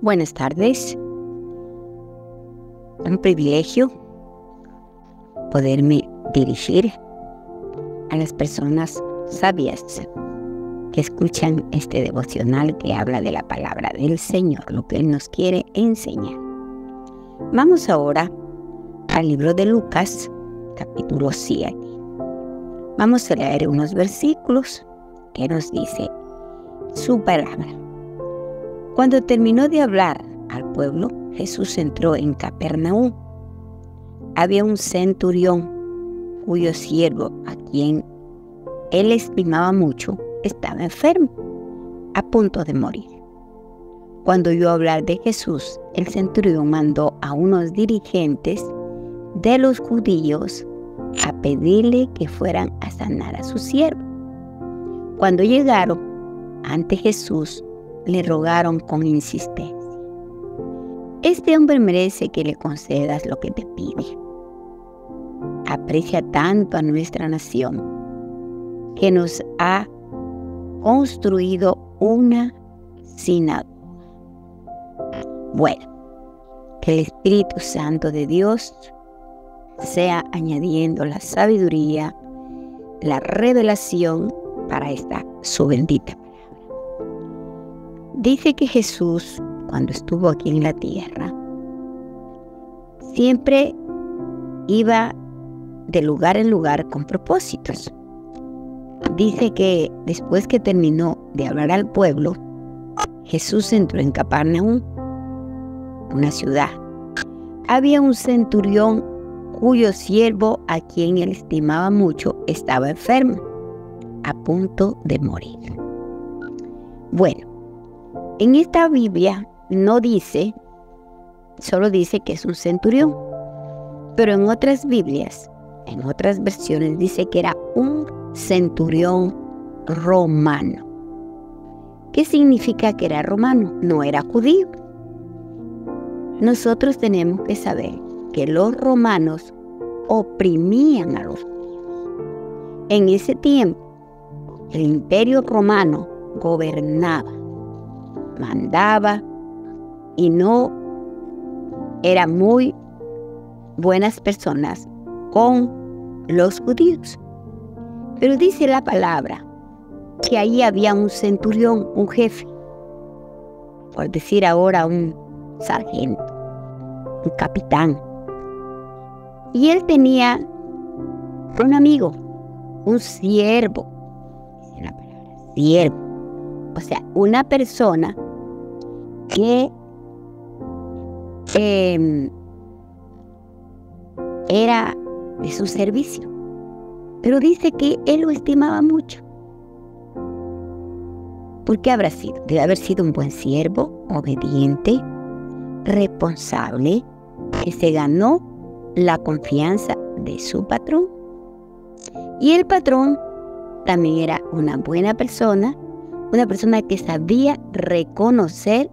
Buenas tardes. Un privilegio poderme dirigir a las personas sabias que escuchan este devocional que habla de la palabra del Señor, lo que Él nos quiere enseñar. Vamos ahora al libro de Lucas, capítulo 7. Vamos a leer unos versículos que nos dice su palabra. Cuando terminó de hablar al pueblo, Jesús entró en Capernaum. Había un centurión cuyo siervo, a quien él estimaba mucho, estaba enfermo, a punto de morir. Cuando oyó hablar de Jesús, el centurión mandó a unos dirigentes de los judíos a pedirle que fueran a sanar a su siervo. Cuando llegaron ante Jesús, le rogaron con insistencia: este hombre merece que le concedas lo que te pide. Aprecia tanto a nuestra nación que nos ha construido una sinagoga. Bueno, que el Espíritu Santo de Dios sea añadiendo la sabiduría, la revelación para esta su bendita palabra. Dice que Jesús, cuando estuvo aquí en la tierra, siempre iba de lugar en lugar con propósitos. Dice que después que terminó de hablar al pueblo, Jesús entró en Capernaum, una ciudad. Había un centurión cuyo siervo, a quien él estimaba mucho, estaba enfermo, a punto de morir. Bueno, en esta Biblia no dice, solo dice que es un centurión, pero en otras Biblias, en otras versiones, dice que era un centurión romano. ¿Qué significa que era romano? No era judío. Nosotros tenemos que saber que los romanos oprimían a los judíos. En ese tiempo, el imperio romano gobernaba, mandaba, y no eran muy buenas personas con los judíos. Pero dice la palabra que ahí había un centurión, un jefe, por decir ahora un sargento, un capitán. Y él tenía un amigo, un siervo, dice la palabra, siervo, o sea, una persona que era de su servicio, pero dice que él lo estimaba mucho. ¿Por qué habrá sido? Debe haber sido un buen siervo, obediente, responsable, que se ganó la confianza de su patrón. Y el patrón también era una buena persona, una persona que sabía reconocer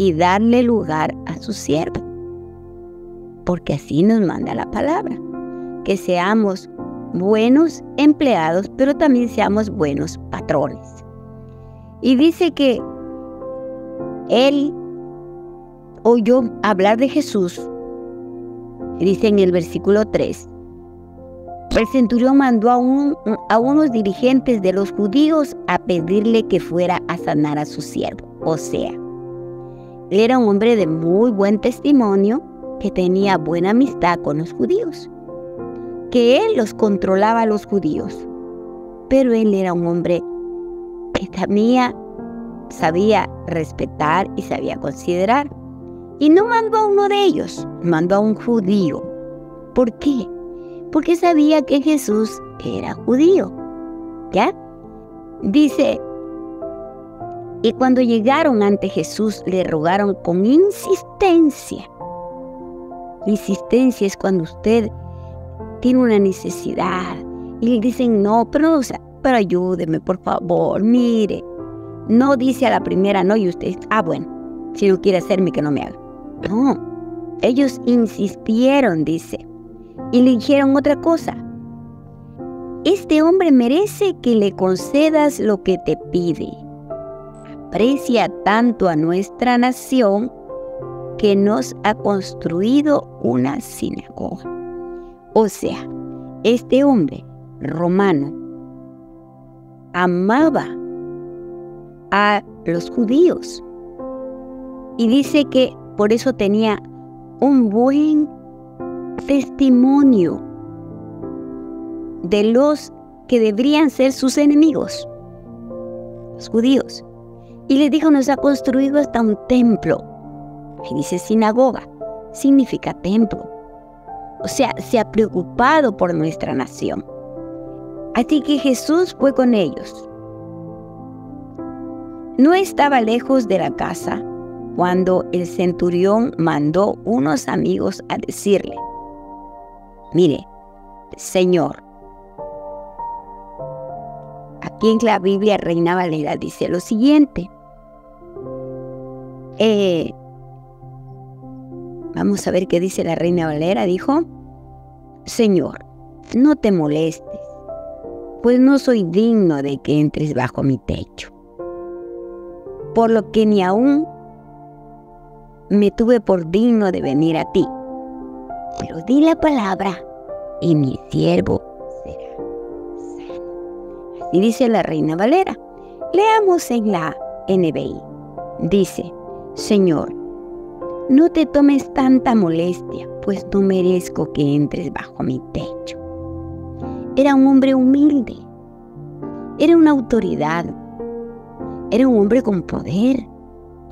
y darle lugar a su siervo. Porque así nos manda la palabra, que seamos buenos empleados, pero también seamos buenos patrones. Y dice que él oyó hablar de Jesús. Dice en el versículo 3, el centurión mandó a unos dirigentes de los judíos a pedirle que fuera a sanar a su siervo. O sea, él era un hombre de muy buen testimonio, que tenía buena amistad con los judíos, que él los controlaba a los judíos, pero él era un hombre que también sabía respetar y sabía considerar. Y no mandó a uno de ellos, mandó a un judío. ¿Por qué? Porque sabía que Jesús era judío. ¿Ya? Dice, y cuando llegaron ante Jesús, le rogaron con insistencia. Insistencia es cuando usted tiene una necesidad y le dicen no, pero ayúdeme, por favor, mire. No dice a la primera no y usted, bueno, si no quiere hacerme, que no me haga. No, ellos insistieron, dice, y le dijeron otra cosa: este hombre merece que le concedas lo que te pide. aprecia tanto a nuestra nación que nos ha construido una sinagoga. O sea, este hombre romano amaba a los judíos y dice que por eso tenía un buen testimonio de los que deberían ser sus enemigos, los judíos. Y les dijo, nos ha construido hasta un templo. Y dice sinagoga, significa templo. O sea, se ha preocupado por nuestra nación. Así que Jesús fue con ellos. No estaba lejos de la casa cuando el centurión mandó unos amigos a decirle, mire, Señor, aquí en la Biblia Reina Valera dice lo siguiente. Vamos a ver qué dice la Reina Valera. Dijo, Señor, no te molestes, pues no soy digno de que entres bajo mi techo, por lo que ni aún me tuve por digno de venir a ti. Pero di la palabra y mi siervo será sano. Así dice la Reina Valera. Leamos en la NBI. Dice, Señor, no te tomes tanta molestia, pues no merezco que entres bajo mi techo. Era un hombre humilde, era una autoridad, era un hombre con poder,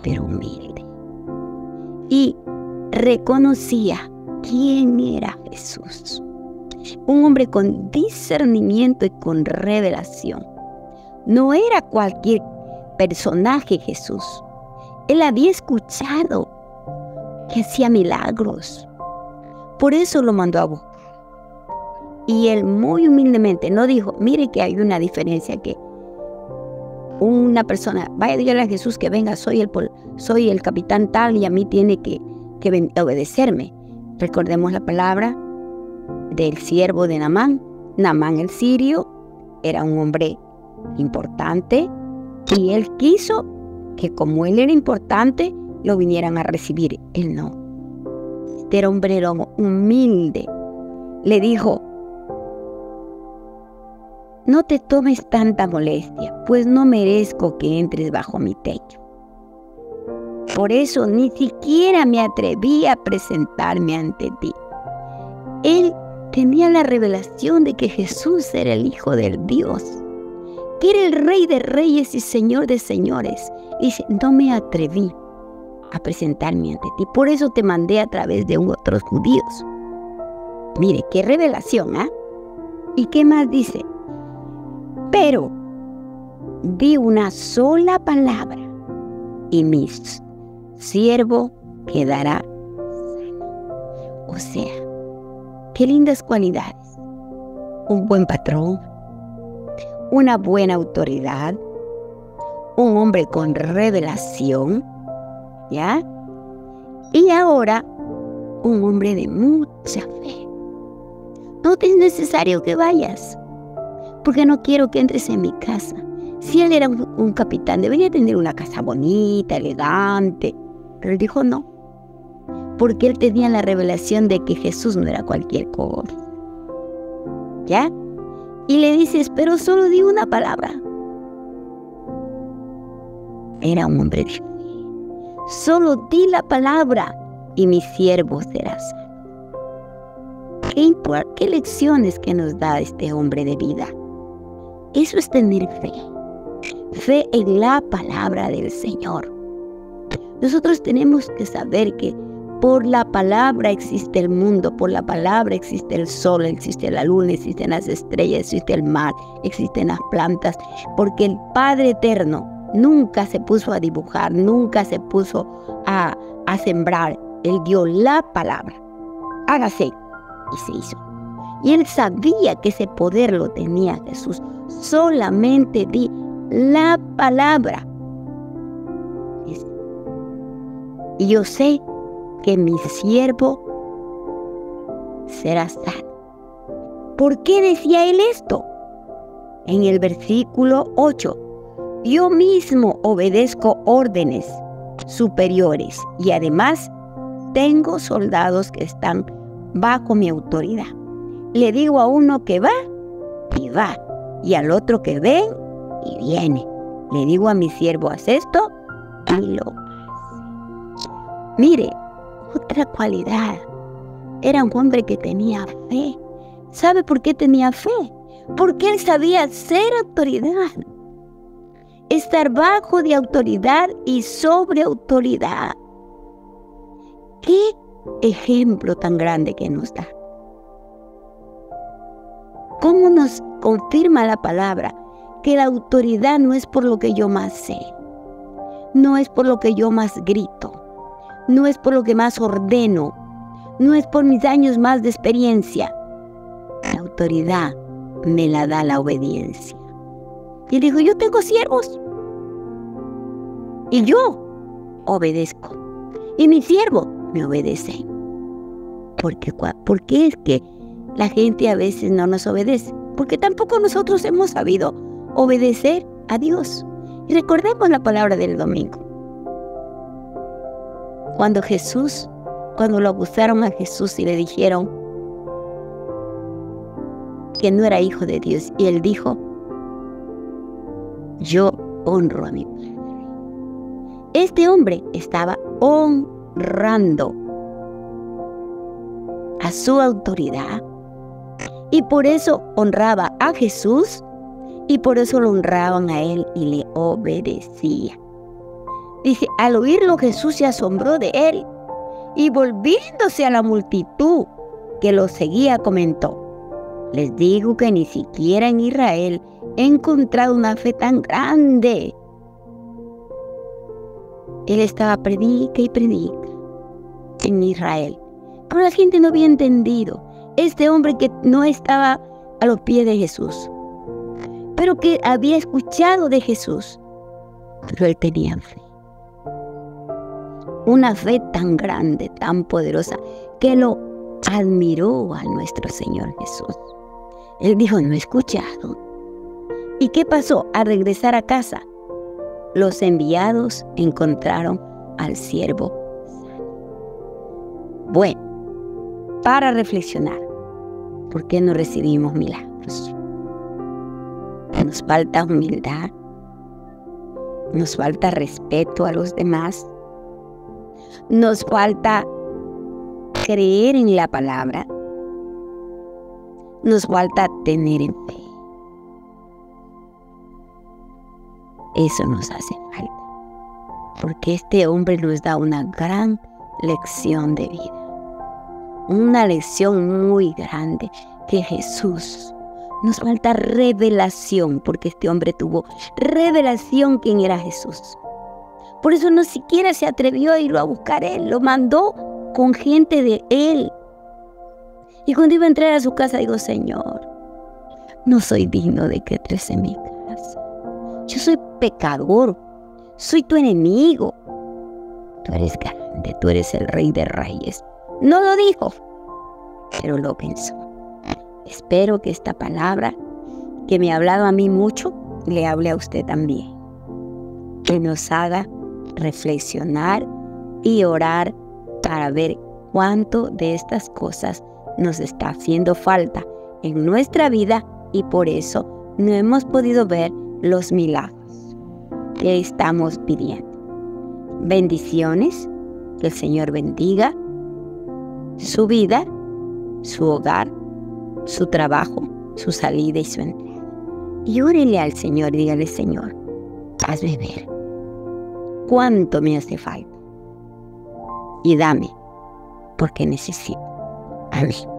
pero humilde. Y reconocía quién era Jesús. Un hombre con discernimiento y con revelación. No era cualquier personaje Jesús. Él había escuchado que hacía milagros. Por eso lo mandó a buscar. Y él muy humildemente no dijo, mire que hay una diferencia, que una persona, vaya a decirle a Jesús que venga, soy el capitán tal y a mí tiene que obedecerme. Recordemos la palabra del siervo de Naamán. Naamán el sirio era un hombre importante y él quiso que como él era importante, lo vinieran a recibir. Él no. Este era un hombre humilde. Le dijo, no te tomes tanta molestia, pues no merezco que entres bajo mi techo. Por eso ni siquiera me atreví a presentarme ante ti. Él tenía la revelación de que Jesús era el Hijo del Dios, que era el Rey de Reyes y Señor de Señores. Y dice, no me atreví a presentarme ante ti. Por eso te mandé a través de otros judíos. Mire, qué revelación, ¿ah? ¿Y qué más dice? Pero di una sola palabra y mi siervo quedará sano. O sea, qué lindas cualidades. Un buen patrón, una buena autoridad, un hombre con revelación, ¿ya? Y ahora, un hombre de mucha fe. No es necesario que vayas, porque no quiero que entres en mi casa. Si él era un capitán, debería tener una casa bonita, elegante. Pero él dijo no, porque él tenía la revelación de que Jesús no era cualquier cosa. ¿Ya? Y le dices, pero solo di una palabra. Era un hombre de fe. Solo di la palabra y mi siervo será sano. ¿Qué lecciones que nos da este hombre de vida? Eso es tener fe. Fe en la palabra del Señor. Nosotros tenemos que saber que por la palabra existe el mundo, por la palabra existe el sol, existe la luna, existen las estrellas, existe el mar, existen las plantas, porque el Padre Eterno nunca se puso a dibujar, nunca se puso a sembrar. Él dio la palabra. Hágase, y se hizo. Y él sabía que ese poder lo tenía Jesús. Solamente di la palabra. Y yo sé que mi siervo será sano. ¿Por qué decía él esto? En el versículo 8. Yo mismo obedezco órdenes superiores y además tengo soldados que están bajo mi autoridad. Le digo a uno que va y va, y al otro que ven y viene. Le digo a mi siervo, haz esto y lo hace. Mire, otra cualidad. Era un hombre que tenía fe. ¿Sabe por qué tenía fe? Porque él sabía ser autoridad. Estar bajo de autoridad y sobre autoridad. ¿Qué ejemplo tan grande que nos da? ¿Cómo nos confirma la palabra que la autoridad no es por lo que yo más sé? No es por lo que yo más grito. No es por lo que más ordeno. No es por mis años más de experiencia. La autoridad me la da la obediencia. Y dijo, yo tengo siervos. Y yo obedezco. Y mis siervos me obedecen. ¿Por qué es que la gente a veces no nos obedece? Porque tampoco nosotros hemos sabido obedecer a Dios. Y recordemos la palabra del domingo. Cuando lo acusaron a Jesús y le dijeron que no era hijo de Dios. Y él dijo, yo honro a mi Padre. Este hombre estaba honrando a su autoridad y por eso honraba a Jesús y por eso lo honraban a él y le obedecía. Dice, al oírlo Jesús se asombró de él y volviéndose a la multitud que lo seguía comentó, les digo que ni siquiera en Israel he encontrado una fe tan grande. Él estaba predica y predica en Israel. Pero la gente no había entendido. Este hombre que no estaba a los pies de Jesús, pero que había escuchado de Jesús. Pero él tenía fe. Una fe tan grande, tan poderosa, que lo admiró a nuestro Señor Jesús. Él dijo, no he escuchado. ¿Y qué pasó? Al regresar a casa, los enviados encontraron al siervo sano. Bueno, para reflexionar, ¿por qué no recibimos milagros? Nos falta humildad, nos falta respeto a los demás, nos falta creer en la palabra, nos falta tener fe. Eso nos hace falta, porque este hombre nos da una gran lección de vida, una lección muy grande que Jesús. Nos falta revelación, porque este hombre tuvo revelación quién era Jesús. Por eso no siquiera se atrevió a irlo a buscar él, lo mandó con gente de él. Y cuando iba a entrar a su casa, digo, Señor, no soy digno de que entres en mi casa. Yo soy pecador, soy tu enemigo. Tú eres grande, tú eres el Rey de Reyes. No lo dijo, pero lo pensó. Espero que esta palabra, que me ha hablado a mí mucho, le hable a usted también. Que nos haga reflexionar y orar para ver cuánto de estas cosas nos está haciendo falta en nuestra vida y por eso no hemos podido ver los milagros que estamos pidiendo. Bendiciones, que el Señor bendiga su vida, su hogar, su trabajo, su salida y su entrada. Y órele al Señor y dígale, Señor, hazme ver cuánto me hace falta y dame porque necesito. Amén.